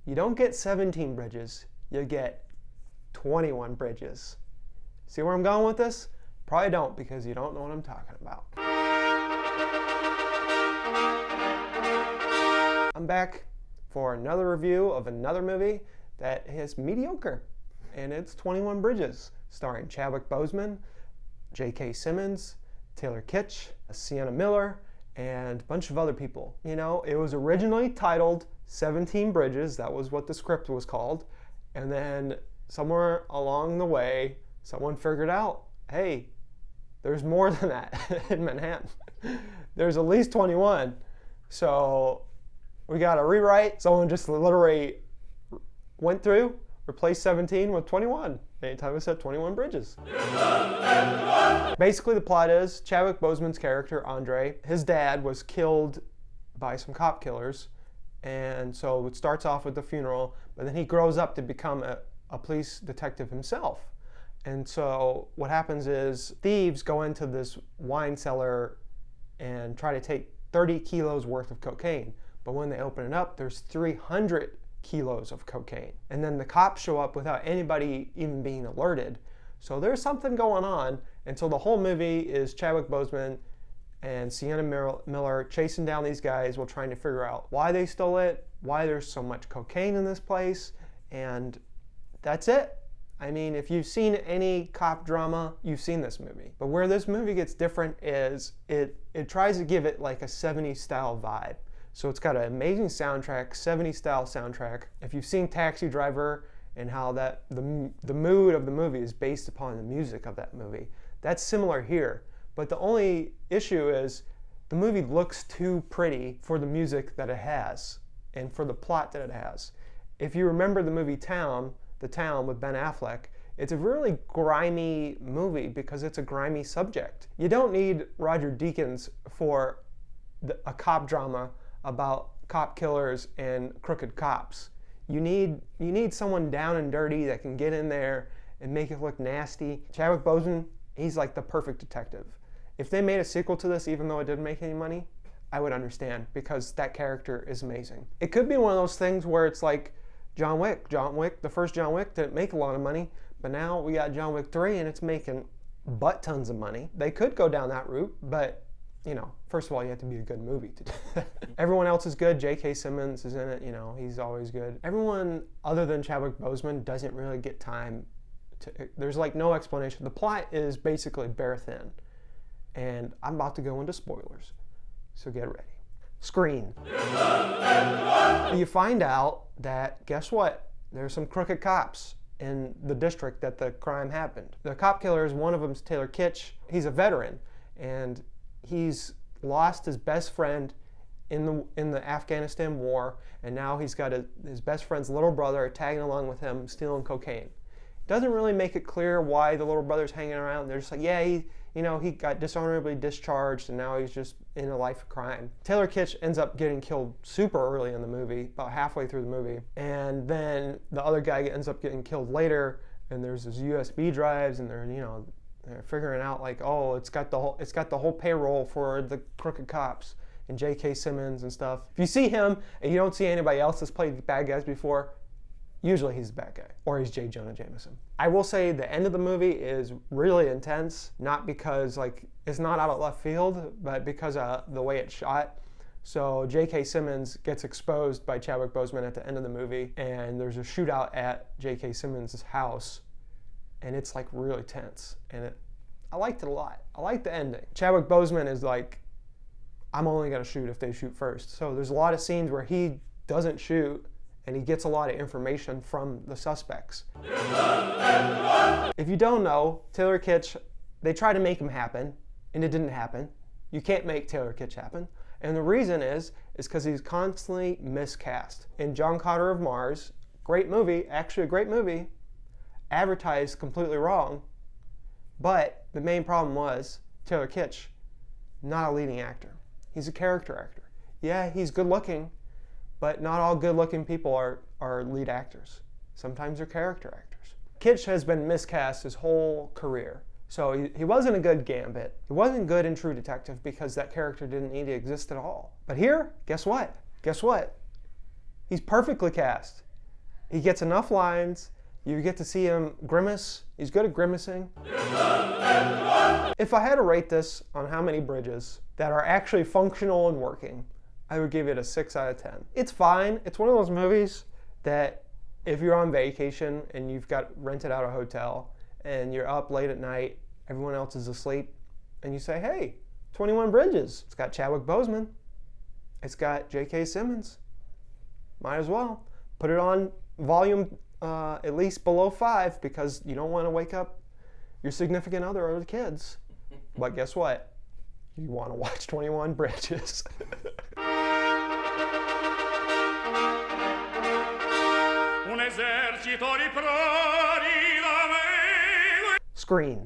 You don't get 17 bridges, you get 21 bridges. See where I'm going with this? Probably don't, because you don't know what I'm talking about. I'm back for another review of another movie that is mediocre, and it's 21 Bridges, starring Chadwick Boseman, J.K. Simmons, Taylor Kitsch, Sienna Miller, and a bunch of other people. You know, it was originally titled 17 Bridges, that was what the script was called, and then somewhere along the way, someone figured out, hey, there's more than that in Manhattan. There's at least 21, so we got a rewrite. Someone just literally went through, replaced 17 with 21. Anytime I said 21 bridges. Basically, the plot is Chadwick Boseman's character, Andre, his dad was killed by some cop killers. And so it starts off with the funeral, but then he grows up to become a police detective himself. And so what happens is thieves go into this wine cellar and try to take 30 kilos worth of cocaine. But when they open it up, there's 300 kilos of cocaine. And then the cops show up without anybody even being alerted. So there's something going on. And so the whole movie is Chadwick Boseman and Sienna Miller chasing down these guys while trying to figure out why they stole it, why there's so much cocaine in this place, and that's it. I mean, if you've seen any cop drama, you've seen this movie. But where this movie gets different is it tries to give it like a 70s style vibe. So it's got an amazing soundtrack, 70s style soundtrack. If you've seen Taxi Driver and how the mood of the movie is based upon the music of that movie, that's similar here. But the only issue is the movie looks too pretty for the music that it has and for the plot that it has. If you remember the movie The Town with Ben Affleck, it's a really grimy movie because it's a grimy subject. You don't need Roger Deakins for a cop drama about cop killers and crooked cops. You need someone down and dirty that can get in there and make it look nasty. Chadwick Boseman, he's like the perfect detective. If they made a sequel to this, even though it didn't make any money, I would understand, because that character is amazing. It could be one of those things where it's like John Wick. The first John Wick didn't make a lot of money, but now we got John Wick 3 and it's making butt tons of money. They could go down that route, but you know, first of all, you have to be a good movie to do that. Everyone else is good. J.K. Simmons is in it, you know, he's always good. Everyone other than Chadwick Boseman doesn't really get time to, there's like no explanation. The plot is basically bare thin. And I'm about to go into spoilers, so get ready. Screen. You find out that, guess what? There's some crooked cops in the district that the crime happened. The cop killers, one of them's Taylor Kitsch. He's a veteran, and he's lost his best friend in the Afghanistan war, and now he's got his best friend's little brother tagging along with him, stealing cocaine. Doesn't really make it clear why the little brother's hanging around. They're just like, yeah, he got dishonorably discharged and now he's just in a life of crime. Taylor Kitsch ends up getting killed super early in the movie, about halfway through the movie. And then the other guy ends up getting killed later, and there's these USB drives, and they're figuring out like, oh, it's got the whole payroll for the crooked cops and J.K. Simmons and stuff. If you see him and you don't see anybody else that's played bad guys before, usually he's the bad guy, or he's J. Jonah Jameson. I will say the end of the movie is really intense, not because like it's not out of left field, but because of the way it's shot. So J.K. Simmons gets exposed by Chadwick Boseman at the end of the movie, and there's a shootout at J.K. Simmons' house, and it's like really tense, and I liked it a lot. I liked the ending. Chadwick Boseman is like, I'm only gonna shoot if they shoot first. So there's a lot of scenes where he doesn't shoot, and he gets a lot of information from the suspects. If you don't know, Taylor Kitsch, they tried to make him happen, and it didn't happen. You can't make Taylor Kitsch happen. And the reason is because he's constantly miscast. In John Carter of Mars, great movie, actually a great movie, advertised completely wrong, but the main problem was Taylor Kitsch, not a leading actor. He's a character actor. Yeah, he's good looking, but not all good-looking people are lead actors. Sometimes they're character actors. Kitsch has been miscast his whole career. So he wasn't a good Gambit. He wasn't good in True Detective because that character didn't need to exist at all. But here, guess what? Guess what? He's perfectly cast. He gets enough lines. You get to see him grimace. He's good at grimacing. If I had to rate this on how many bridges that are actually functional and working, I would give it a 6 out of 10. It's fine. It's one of those movies that if you're on vacation and you've got rented out a hotel and you're up late at night, everyone else is asleep, and you say, hey, 21 Bridges. It's got Chadwick Boseman. It's got J.K. Simmons. Might as well. Put it on volume at least below 5 because you don't want to wake up your significant other or the kids. But guess what? You want to watch 21 Bridges. Screen.